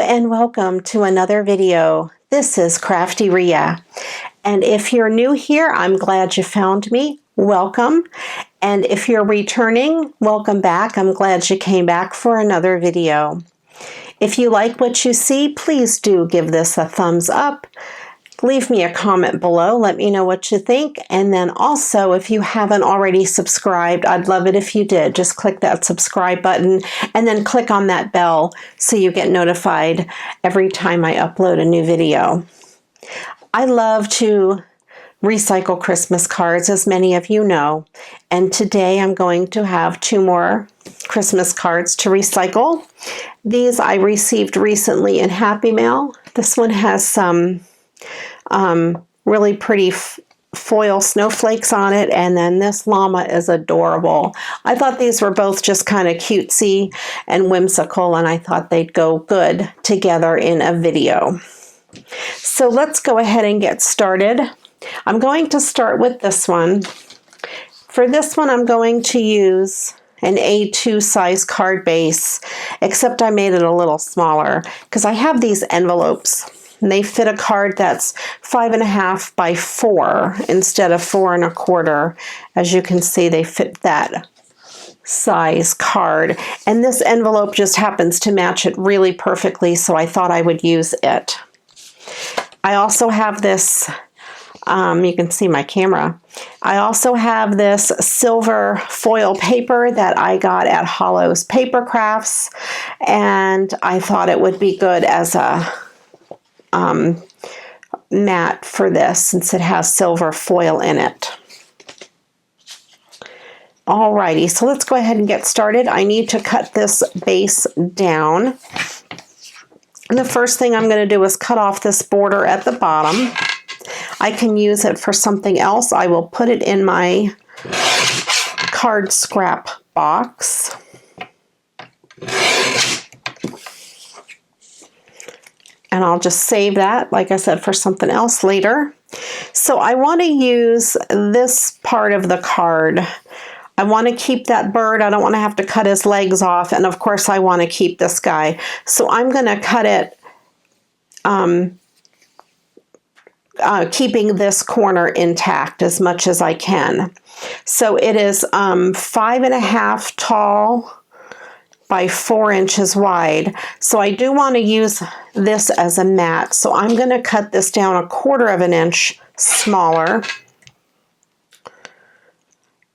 and welcome to another video. This is Crafty Rhea, and if you're new here, I'm glad you found me. Welcome. And if you're returning, welcome back. I'm glad you came back for another video. If you like what you see, please do give this a thumbs up. Leave me a comment below. Let me know what you think. And then also, if you haven't already subscribed, I'd love it if you did. Just click that subscribe button and then click on that bell so you get notified every time I upload a new video. I love to recycle Christmas cards, as many of you know. And today I'm going to have 2 more Christmas cards to recycle. These I received recently in Happy Mail. This one has some really pretty foil snowflakes on it, and then this llama is adorable. I thought these were both just kind of cutesy and whimsical, and I thought they'd go good together in a video. So let's go ahead and get started. I'm going to start with this one. For this one, I'm going to use an A2 size card base, except I made it a little smaller because I have these envelopes. And they fit a card that's 5.5 by 4 instead of 4 1/4. As you can see, they fit that size card. And this envelope just happens to match it really perfectly, so I thought I would use it. I also have this, you can see my camera. I also have this silver foil paper that I got at Hollow's Paper Crafts, and I thought it would be good as a mat for this since it has silver foil in it. Alrighty, so let's go ahead and get started. I need to cut this base down. And the first thing I'm going to do is cut off this border at the bottom. I can use it for something else. I will put it in my card scrap box. And I'll just save that, like I said, for something else later. So I want to use this part of the card. I want to keep that bird. I don't want to have to cut his legs off. And of course, I want to keep this guy. So I'm going to cut it, keeping this corner intact as much as I can. So it is 5.5 tall by 4 inches wide. So I do want to use this as a mat. So I'm going to cut this down 1/4 inch smaller.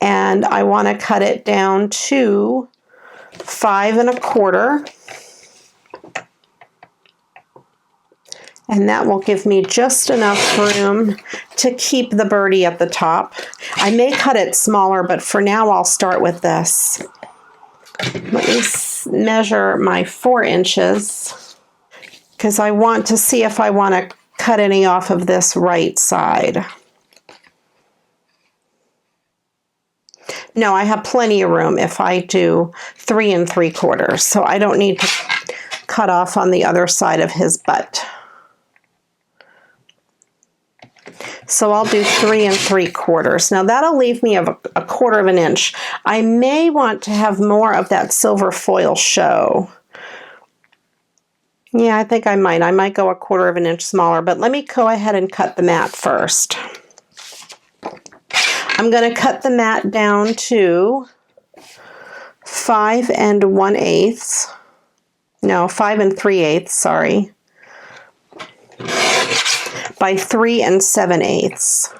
And I want to cut it down to 5 1/4. And that will give me just enough room to keep the birdie at the top. I may cut it smaller, but for now I'll start with this. Let me measure my 4 inches because I want to see if I want to cut any off of this right side. No, I have plenty of room if I do 3 3/4, so I don't need to cut off on the other side of his butt. So I'll do 3 3/4. Now that'll leave me a 1/4 inch. I may want to have more of that silver foil show. Yeah, I think I might. I might go 1/4 inch smaller, but let me go ahead and cut the mat first. I'm going to cut the mat down to 5 1/8. No, 5 3/8, sorry. By 3 7/8.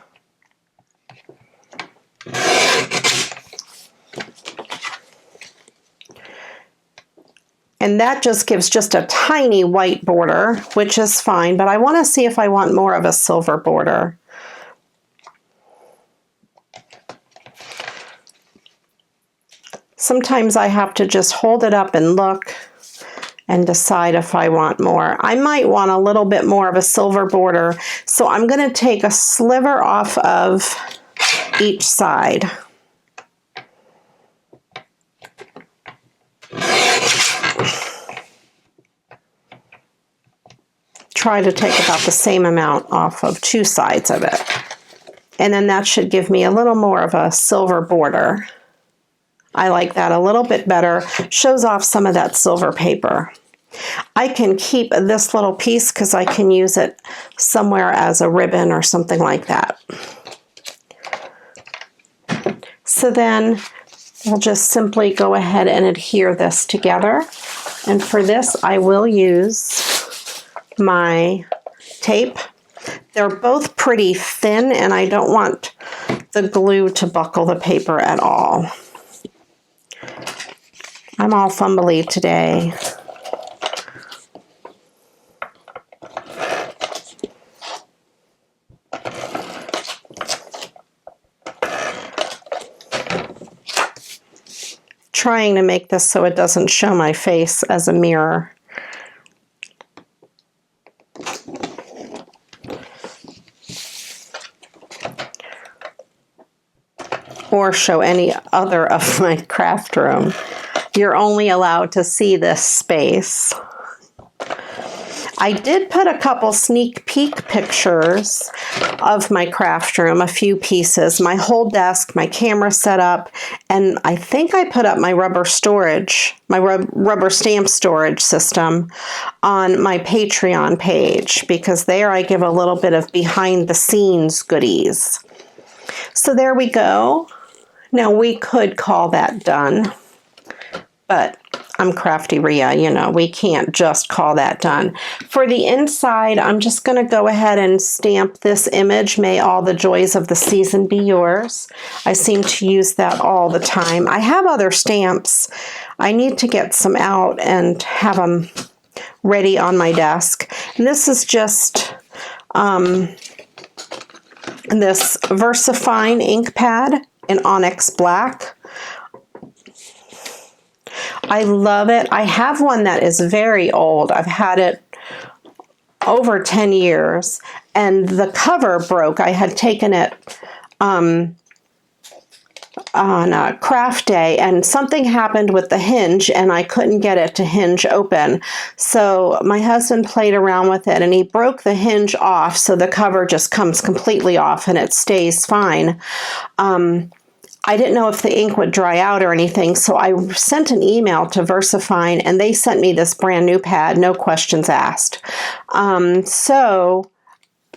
And that just gives just a tiny white border, which is fine, but I want to see if I want more of a silver border. Sometimes I have to just hold it up and look and decide if I want more. I might want a little bit more of a silver border, so I'm going to take a sliver off of each side. Try to take about the same amount off of 2 sides of it. And then that should give me a little more of a silver border. I like that a little bit better. Shows off some of that silver paper. I can keep this little piece because I can use it somewhere as a ribbon or something like that. So then we'll just simply go ahead and adhere this together. And for this, I will use my tape. They're both pretty thin, and I don't want the glue to buckle the paper at all. I'm all fumbly today. Trying to make this so it doesn't show my face as a mirror. Or show any other of my craft room. You're only allowed to see this space. I did put a couple sneak peek pictures of my craft room, a few pieces, my whole desk, my camera setup, and I think I put up my rubber storage, my rubber stamp storage system on my Patreon page, because there I give a little bit of behind the scenes goodies. So there we go. Now we could call that done, but I'm Crafty Rhea, you know, we can't just call that done. For the inside, I'm just going to go ahead and stamp this image, "May all the joys of the season be yours." I seem to use that all the time. I have other stamps. I need to get some out and have them ready on my desk. And this is just this VersaFine ink pad in Onyx Black. I love it. I have one that is very old. I've had it over 10 years, and the cover broke. I had taken it on a craft day, and something happened with the hinge, and I couldn't get it to hinge open. So my husband played around with it, and he broke the hinge off, so the cover just comes completely off, and it stays fine. I didn't know if the ink would dry out or anything, so I sent an email to VersaFine, and they sent me this brand new pad, no questions asked. So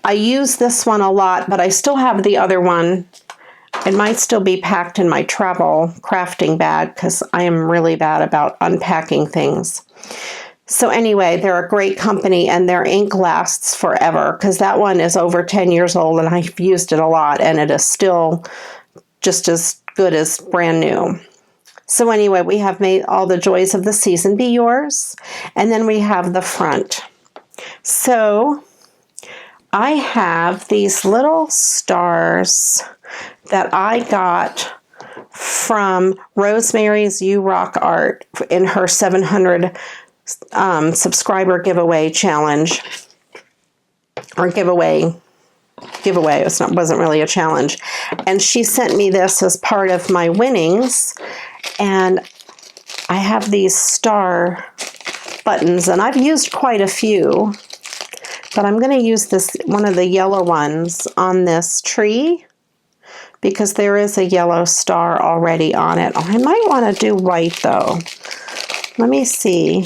I use this one a lot, but I still have the other one. It might still be packed in my travel crafting bag because I am really bad about unpacking things. So anyway, they're a great company, and their ink lasts forever because that one is over 10 years old, and I've used it a lot, and it is still just as good as brand new. So anyway, we have "Made all the joys of the season be yours." And then we have the front. So I have these little stars that I got from Rosemary's You Rock Art in her 700 subscriber giveaway challenge. Or giveaway. It wasn't really a challenge. And she sent me this as part of my winnings. And I have these star buttons, and I've used quite a few. But I'm going to use this one of the yellow ones on this tree because there is a yellow star already on it. I might want to do white though. Let me see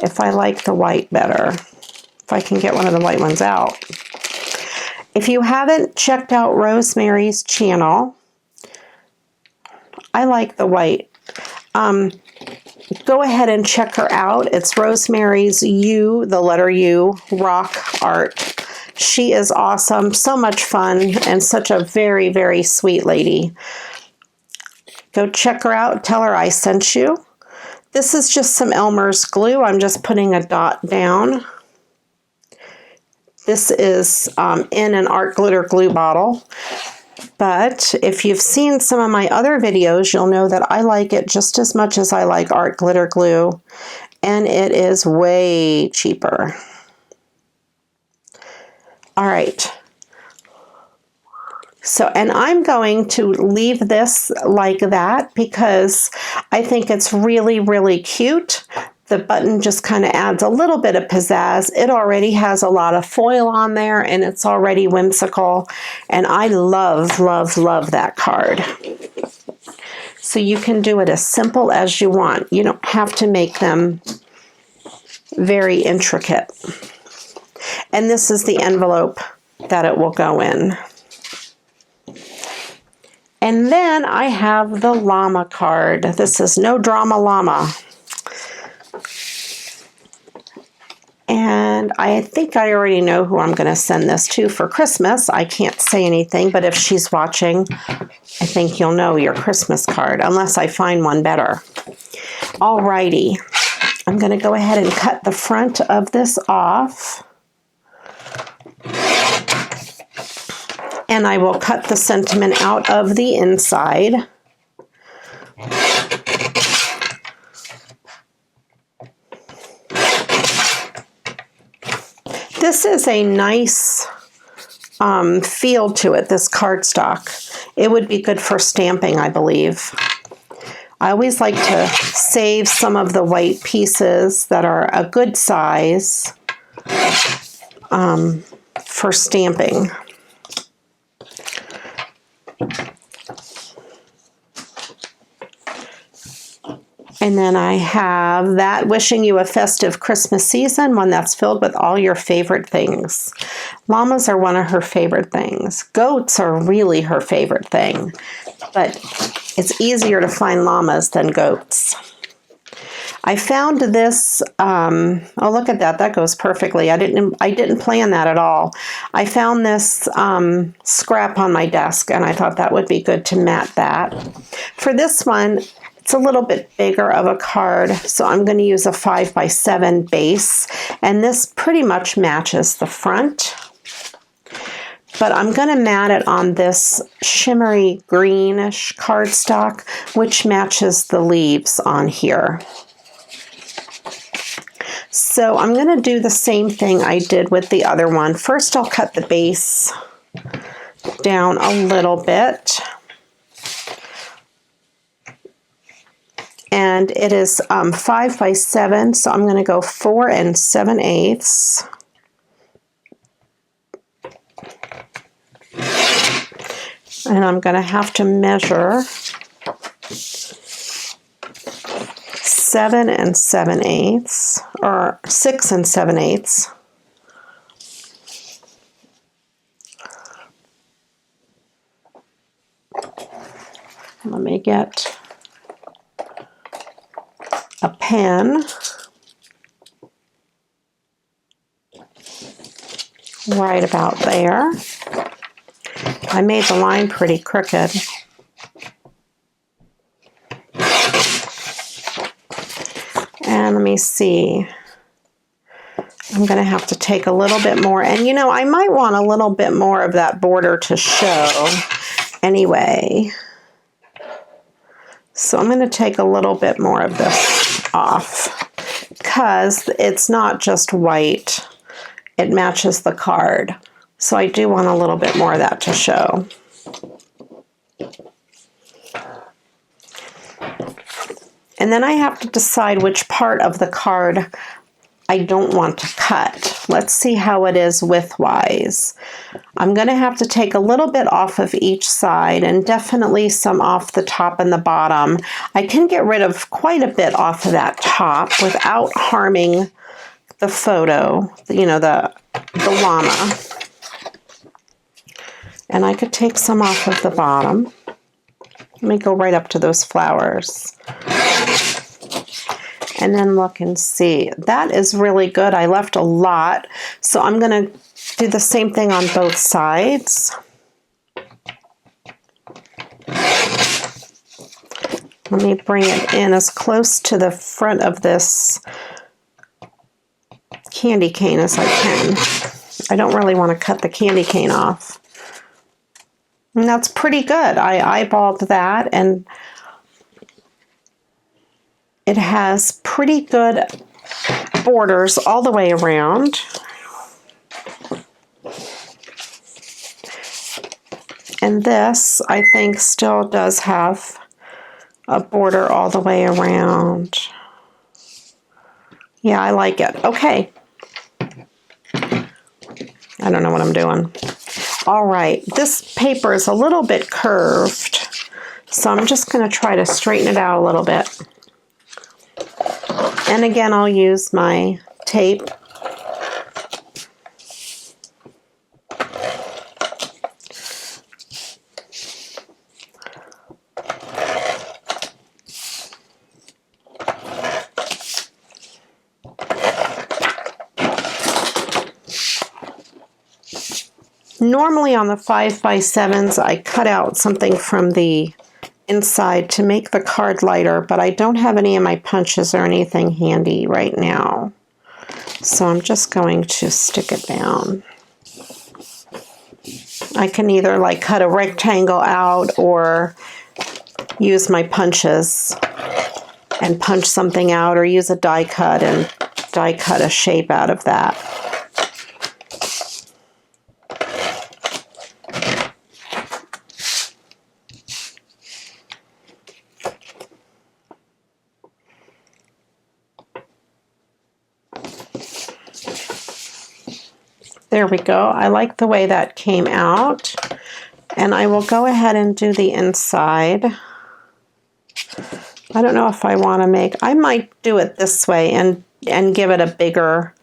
if I like the white better. If I can get one of the white ones out. If you haven't checked out Rosemary's channel, I like the white. Go ahead and check her out. It's Rosemary's U, the letter U, Rock Art. She is awesome, so much fun, and such a very, very sweet lady. Go check her out. Tell her I sent you. This is just some Elmer's glue. I'm just putting a dot down. This is in an art glitter glue bottle. But if you've seen some of my other videos, you'll know that I like it just as much as I like art glitter glue. And it is way cheaper. All right. So, and I'm going to leave this like that because I think it's really, really cute. The button just kind of adds a little bit of pizzazz. It already has a lot of foil on there, and it's already whimsical. And I love, love, love that card. So you can do it as simple as you want. You don't have to make them very intricate. And this is the envelope that it will go in. And then I have the Llama card. This is No Drama Llama. And I think I already know who I'm going to send this to for Christmas. I can't say anything, but if she's watching, I think you'll know your Christmas card, unless I find one better. Alrighty, I'm going to go ahead and cut the front of this off. And I will cut the sentiment out of the inside. This is a nice feel to it, this cardstock. It would be good for stamping, I believe. I always like to save some of the white pieces that are a good size for stamping. And then I have that, wishing you a festive Christmas season, one that's filled with all your favorite things. Llamas are one of her favorite things. Goats are really her favorite thing. But it's easier to find llamas than goats. I found this, oh look at that, that goes perfectly. I didn't plan that at all. I found this scrap on my desk and I thought that would be good to mat that. For this one, it's a little bit bigger of a card, so I'm going to use a 5x7 base, and this pretty much matches the front. But I'm going to mat it on this shimmery greenish cardstock, which matches the leaves on here. So I'm going to do the same thing I did with the other one. First, I'll cut the base down a little bit. And it is 5x7, so I'm going to go 4 7/8. And I'm going to have to measure 7 7/8, or 6 7/8. Let me get a pen right about there. I made the line pretty crooked. And let me see. I'm going to have to take a little bit more. And you know, I might want a little bit more of that border to show anyway. So I'm going to take a little bit more of this off because it's not just white. It matches the card. So I do want a little bit more of that to show. And then I have to decide which part of the card I don't want to cut. Let's see how it is width-wise. I'm going to have to take a little bit off of each side and definitely some off the top and the bottom. I can get rid of quite a bit off of that top without harming the photo, you know, the llama. And I could take some off of the bottom. Let me go right up to those flowers. And then look and see. That is really good. I left a lot. So I'm going to do the same thing on both sides. Let me bring it in as close to the front of this candy cane as I can. I don't really want to cut the candy cane off. And that's pretty good. I eyeballed that, and it has pretty good borders all the way around. And this, I think, still does have a border all the way around. Yeah, I like it. Okay. I don't know what I'm doing. All right, this paper is a little bit curved, So I'm just going to try to straighten it out a little bit. And again, I'll use my tape. Normally on the 5x7s, I cut out something from the inside to make the card lighter, but I don't have any of my punches or anything handy right now. So I'm just going to stick it down. I can either like cut a rectangle out or use my punches and punch something out, or use a die cut and die cut a shape out of that. There we go. I like the way that came out. And I will go ahead and do the inside. I don't know if I want to make, I might do it this way and give it a bigger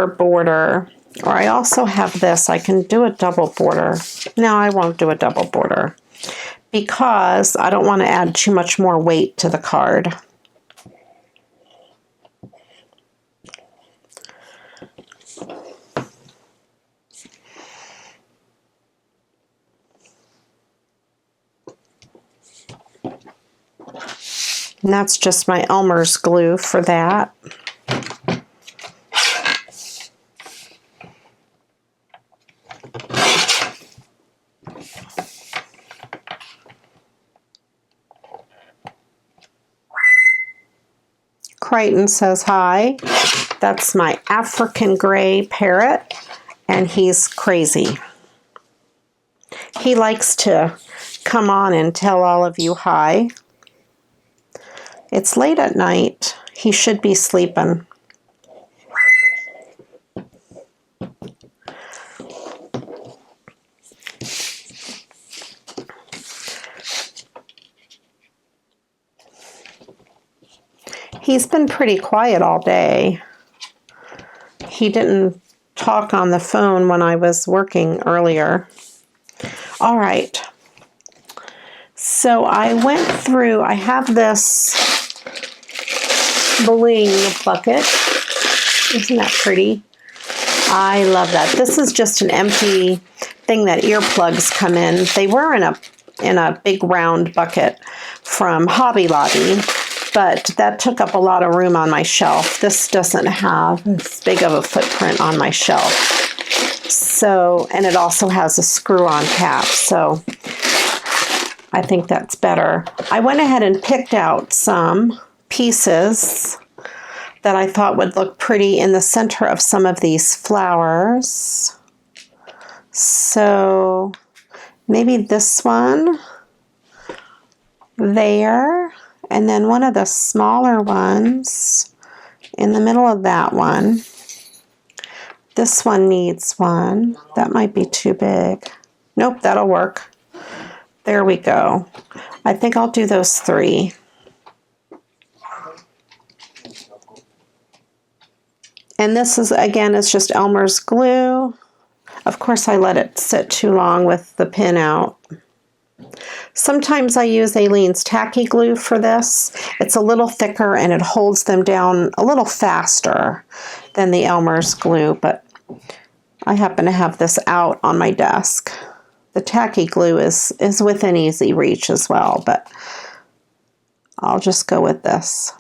border. Or I also have this, I can do a double border. No, I won't do a double border because I don't want to add too much more weight to the card. And that's just my Elmer's glue for that. Crichton says hi. That's my African gray parrot, and he's crazy. He likes to come on and tell all of you hi. It's late at night. He should be sleeping. He's been pretty quiet all day. He didn't talk on the phone when I was working earlier. All right. So I went through, I have this bling bucket. Isn't that pretty? I love that. This is just an empty thing that earplugs come in. They were in a big round bucket from Hobby Lobby, but that took up a lot of room on my shelf. This doesn't have as big of a footprint on my shelf. So, and it also has a screw-on cap, so I think that's better. I went ahead and picked out some pieces that I thought would look pretty in the center of some of these flowers. So maybe this one there, and then one of the smaller ones in the middle of that one. This one needs one. That might be too big. Nope, that'll work. There we go. I think I'll do those three. And this is, again, it's just Elmer's glue. Of course, I let it sit too long with the pin out. Sometimes I use Aileen's tacky glue for this. It's a little thicker and it holds them down a little faster than the Elmer's glue, but I happen to have this out on my desk. The tacky glue is within easy reach as well, but I'll just go with this.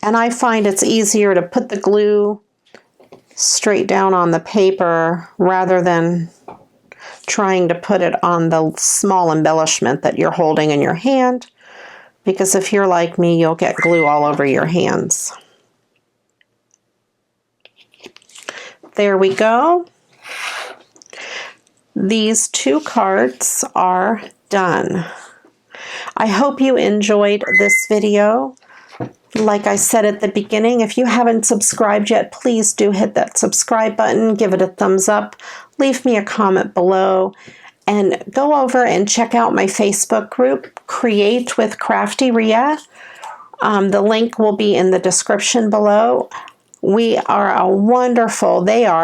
And I find it's easier to put the glue straight down on the paper rather than trying to put it on the small embellishment that you're holding in your hand, because if you're like me, you'll get glue all over your hands. There we go. These two cards are done. I hope you enjoyed this video. Like I said at the beginning, if you haven't subscribed yet, please do hit that subscribe button, give it a thumbs up, leave me a comment below. And go over and check out my Facebook group, Create with Crafty Rhea. The link will be in the description below. We are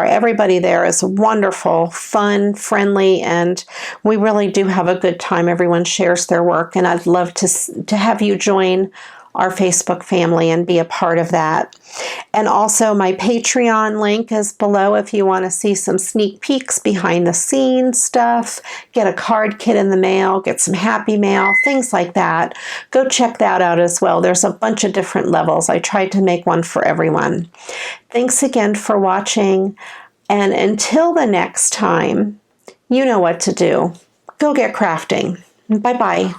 everybody there is wonderful, fun, friendly, and we really do have a good time. Everyone shares their work, and I'd love to have you join our Facebook family and be a part of that. And also my Patreon link is below if you want to see some sneak peeks behind the scenes stuff, get a card kit in the mail, get some happy mail, things like that. Go check that out as well. There's a bunch of different levels. I tried to make one for everyone. Thanks again for watching, and until the next time, you know what to do. Go get crafting. Bye-bye.